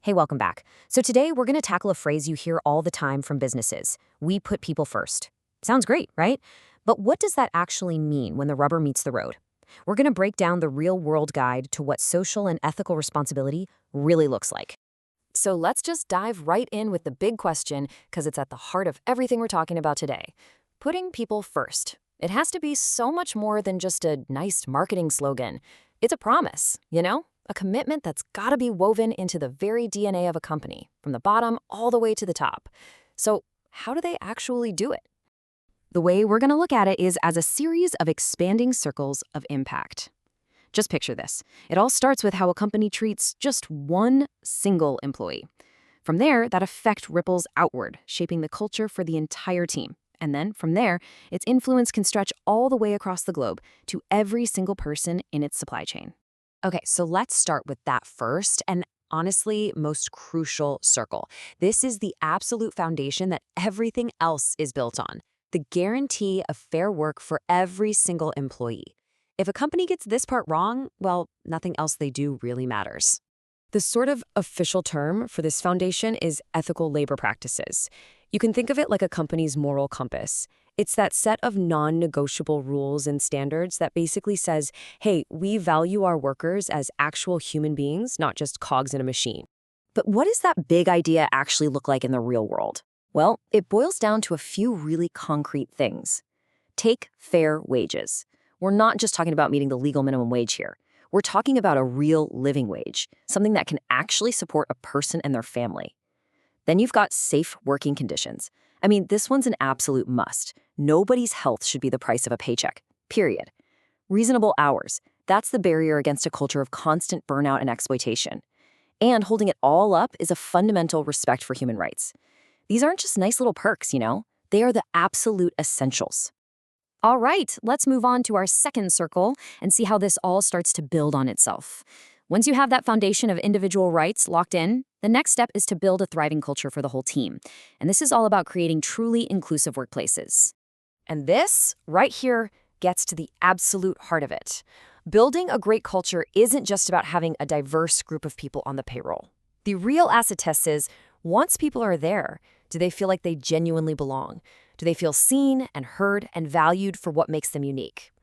Hey, welcome back. So today we're going to tackle a phrase you hear all the time from businesses. We put people first. Sounds great, right? But what does that actually mean when the rubber meets the road? We're going to break down the real-world guide to what social and ethical responsibility really looks like. So let's just dive right in with the big question, because it's at the heart of everything we're talking about today. Putting people first. It has to be so much more than just a nice marketing slogan. It's a promise, A commitment that's got to be woven into the very DNA of a company, from the bottom all the way to the top. So how do they actually do it? The way we're going to look at it is as a series of expanding circles of impact. Just picture this. It all starts with how a company treats just one single employee. From there, that effect ripples outward, shaping the culture for the entire team. And then, from there, its influence can stretch all the way across the globe to every single person in its supply chain. Okay, so let's start with that first and honestly most crucial circle. This is the absolute foundation that everything else is built on, the guarantee of fair work for every single employee. If a company gets this part wrong, well, nothing else they do really matters. The sort of official term for this foundation is ethical labor practices. You can think of it like a company's moral compass. It's that set of non-negotiable rules and standards that basically says, hey, we value our workers as actual human beings, not just cogs in a machine. But what does that big idea actually look like in the real world? Well, it boils down to a few really concrete things. Take fair wages. We're not just talking about meeting the legal minimum wage here. We're talking about a real living wage, something that can actually support a person and their family. Then you've got safe working conditions. I mean, this one's an absolute must. Nobody's health should be the price of a paycheck, period. Reasonable hours. That's the barrier against a culture of constant burnout and exploitation. And holding it all up is a fundamental respect for human rights. These aren't just nice little perks, They are the absolute essentials. All right, let's move on to our second circle and see how this all starts to build on itself. Once you have that foundation of individual rights locked in, the next step is to build a thriving culture for the whole team. And this is all about creating truly inclusive workplaces. And this, right here, gets to the absolute heart of it. Building a great culture isn't just about having a diverse group of people on the payroll. The real acid test is, once people are there, do they feel like they genuinely belong? Do they feel seen and heard and valued for what makes them unique?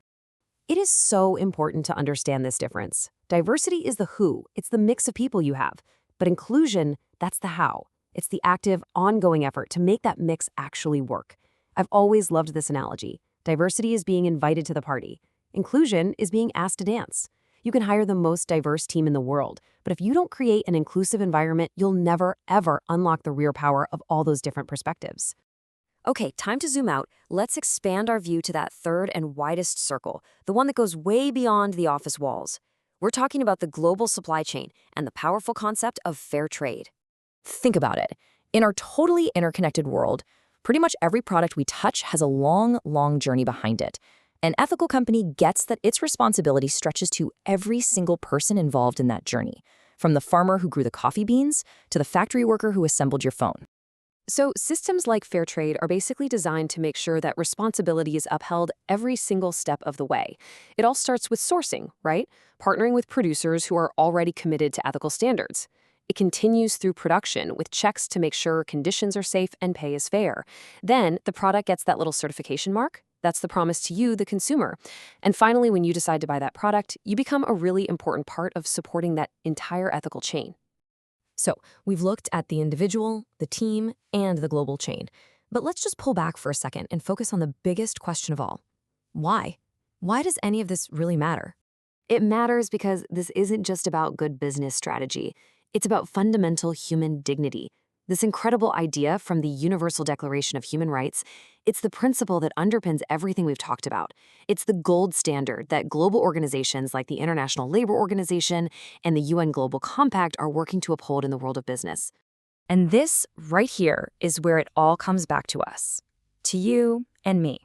It is so important to understand this difference. Diversity is the who, it's the mix of people you have. But inclusion, that's the how. It's the active, ongoing effort to make that mix actually work. I've always loved this analogy. Diversity is being invited to the party. Inclusion is being asked to dance. You can hire the most diverse team in the world, but if you don't create an inclusive environment, you'll never, ever unlock the real power of all those different perspectives. Okay, time to zoom out. Let's expand our view to that third and widest circle, the one that goes way beyond the office walls. We're talking about the global supply chain and the powerful concept of fair trade. Think about it. In our totally interconnected world, pretty much every product we touch has a long, long journey behind it. An ethical company gets that its responsibility stretches to every single person involved in that journey, from the farmer who grew the coffee beans to the factory worker who assembled your phone. So systems like fair trade are basically designed to make sure that responsibility is upheld every single step of the way. It all starts with sourcing, right? Partnering with producers who are already committed to ethical standards. It continues through production with checks to make sure conditions are safe and pay is fair. Then the product gets that little certification mark. That's the promise to you, the consumer. And finally, when you decide to buy that product, you become a really important part of supporting that entire ethical chain. So we've looked at the individual, the team, and the global chain. But let's just pull back for a second and focus on the biggest question of all. Why? Why does any of this really matter? It matters because this isn't just about good business strategy. It's about fundamental human dignity. This incredible idea from the Universal Declaration of Human Rights, it's the principle that underpins everything we've talked about. It's the gold standard that global organizations like the International Labor Organization and the UN Global Compact are working to uphold in the world of business. And this right here is where it all comes back to us, to you and me.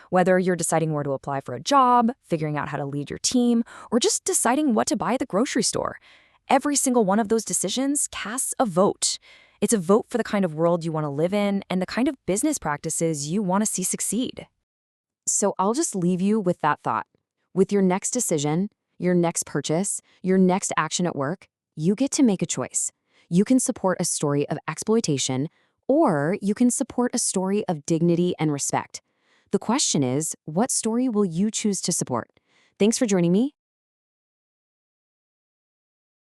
Whether you're deciding where to apply for a job, figuring out how to lead your team, or just deciding what to buy at the grocery store, every single one of those decisions casts a vote. It's a vote for the kind of world you want to live in and the kind of business practices you want to see succeed. So I'll just leave you with that thought. With your next decision, your next purchase, your next action at work, you get to make a choice. You can support a story of exploitation, or you can support a story of dignity and respect. The question is, what story will you choose to support? Thanks for joining me.